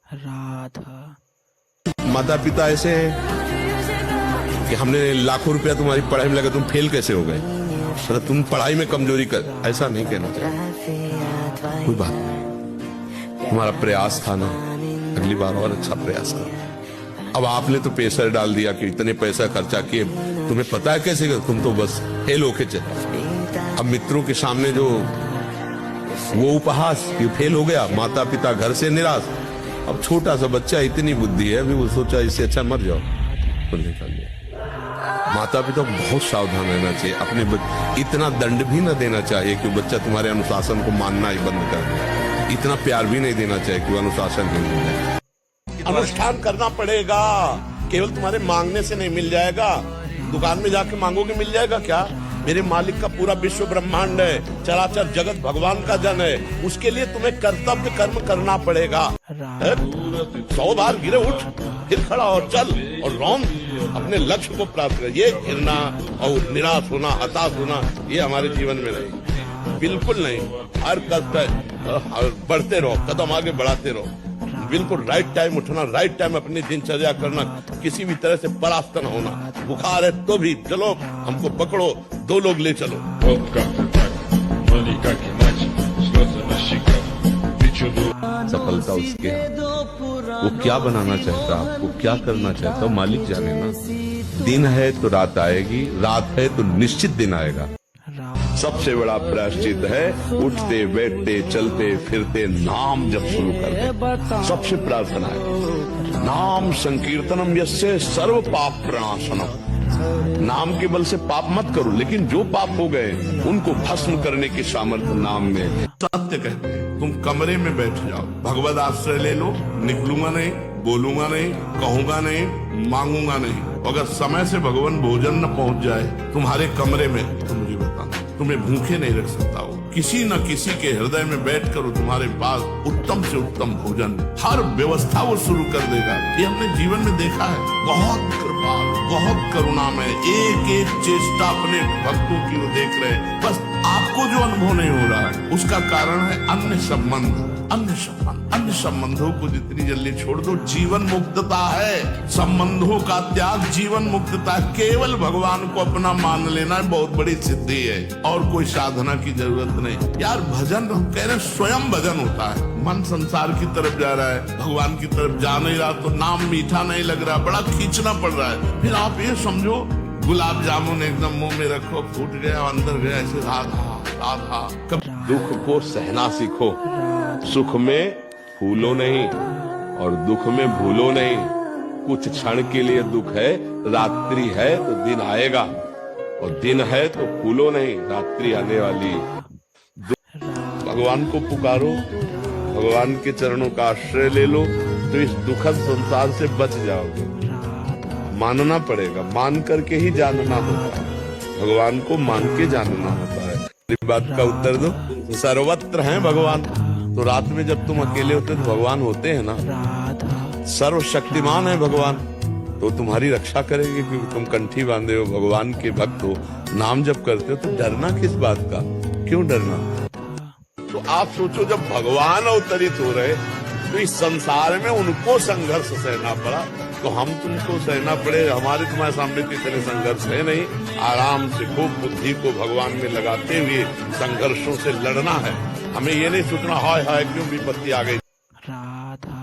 राधा। माता पिता ऐसे हैं कि हमने लाखों रुपया तुम्हारी पढ़ाई में लगा, तुम फेल कैसे हो गए, मतलब तुम पढ़ाई में कमजोरी कर, ऐसा नहीं कहना चाहिए। कोई बात नहीं, तुम्हारा प्रयास था ना, अगली बार और अच्छा प्रयास करो। अब आपने तो पैसा डाल दिया कि इतने पैसा खर्चा किए, तुम्हें पता है कैसे कर, तुम तो बस फेल होके चले। अब मित्रों के सामने जो वो उपहास कि फेल हो गया, माता पिता घर से निराश। अब छोटा सा बच्चा, इतनी बुद्धि है, अभी वो सोचा इससे अच्छा मर जाओ, तो निकल गया। माता पिता को बहुत सावधान रहना चाहिए, अपने इतना दंड भी न देना चाहिए कि बच्चा तुम्हारे अनुशासन को मानना ही बंद कर दे, इतना प्यार भी नहीं देना चाहिए कि वो अनुशासन ही मिल जाए। अनुष्ठान करना पड़ेगा, केवल तुम्हारे मांगने से नहीं मिल जाएगा। दुकान में जाके मांगोगे मिल जाएगा क्या? मेरे मालिक का पूरा विश्व ब्रह्मांड है, चराचर जगत भगवान का जन है, उसके लिए तुम्हें कर्तव्य कर्म करना पड़ेगा। 100 बार गिरे उठ, फिर खड़ा और चल और रौंद, अपने लक्ष्य को प्राप्त कर। ये गिरना और निराश होना, हताश होना, ये हमारे जीवन में नहीं, बिल्कुल नहीं। हर कदम बढ़ते रहो, कदम आगे बढ़ाते रहो, बिल्कुल राइट टाइम उठना, राइट टाइम अपनी दिनचर्या करना, किसी भी तरह से परास्त न होना। बुखार है तो भी चलो, हमको पकड़ो, 2 लोग ले चलो। सफलता उसके वो क्या बनाना चाहता, आपको क्या करना चाहता, मालिक जाने ना। दिन है तो रात आएगी, रात है तो निश्चित दिन आएगा। सबसे बड़ा प्रायश्चित है उठते बैठते चलते फिरते नाम जब शुरू कर दे। सबसे प्रार्थना है नाम संकीर्तनम यस्य सर्व पाप प्रणाशनम। नाम के बल से पाप मत करो, लेकिन जो पाप हो गए उनको भस्म करने की सामर्थ्य नाम में। सत्य कहते हैं, तुम कमरे में बैठ जाओ, भगवद आश्रय ले लो, निकलूंगा नहीं, बोलूंगा नहीं, कहूंगा नहीं, मांगूंगा नहीं। अगर समय से भगवान भोजन न पहुंच जाए तुम्हारे कमरे में, तो मुझे बताना, तुम्हें भूखे नहीं रख सकता हो। किसी न किसी के हृदय में बैठ कर तुम्हारे पास उत्तम से उत्तम भोजन, हर व्यवस्था वो शुरू कर देगा। ये हमने जीवन में देखा है। बहुत कृपाल, बहुत करुणा में एक एक चेष्टा अपने भक्तों की वो देख रहे हैं। बस आपको जो अनुभव नहीं हो रहा है उसका कारण है अन्य संबंध। अन्य संबंधों को जितनी जल्दी छोड़ दो, जीवन मुक्तता है। संबंधों का त्याग जीवन मुक्तता, केवल भगवान को अपना मान लेना बहुत बड़ी सिद्धि है, और कोई साधना की जरूरत नहीं। यार भजन हम कह रहे हैं, स्वयं भजन होता है। मन संसार की तरफ जा रहा है, भगवान की तरफ जा नहीं रहा, तो नाम मीठा नहीं लग रहा, बड़ा खींचना पड़ रहा है। फिर आप ये समझो गुलाब जामुन एकदम मुंह में रखो, फूट गया, अंदर गया, ऐसे राधा राधा। कब दुख को सहना सीखो, सुख में फूलो नहीं और दुख में भूलो नहीं। कुछ क्षण के लिए दुख है, रात्रि है तो दिन आएगा, और दिन है तो फूलो नहीं, रात्रि आने वाली। भगवान को पुकारो, भगवान के चरणों का आश्रय ले लो, तो इस दुखद संसार से बच जाओगे। मानना पड़ेगा, मान करके ही जानना होता है, भगवान को मान के जानना होता है। बात का उत्तर दो, सर्वत्र हैं भगवान, तो रात में जब तुम अकेले होते तो भगवान होते हैं ना। सर्वशक्तिमान है भगवान, तो तुम्हारी रक्षा करेंगे, क्योंकि तुम कंठी बांधे हो, भगवान के भक्त हो, नाम जब करते हो, तो डरना किस बात का, क्यों डरना। तो आप सोचो, जब भगवान अवतरित हो रहे तो इस संसार में उनको संघर्ष सहना पड़ा, तो हम तुमको सहना पड़े। हमारे तुम्हारे सामने इतने संघर्ष है नहीं। आराम से खूब बुद्धि को भगवान में लगाते हुए संघर्षों से लड़ना है। हमें ये नहीं सोचना हाय हाय क्यों विपत्ति आ गई। राधा।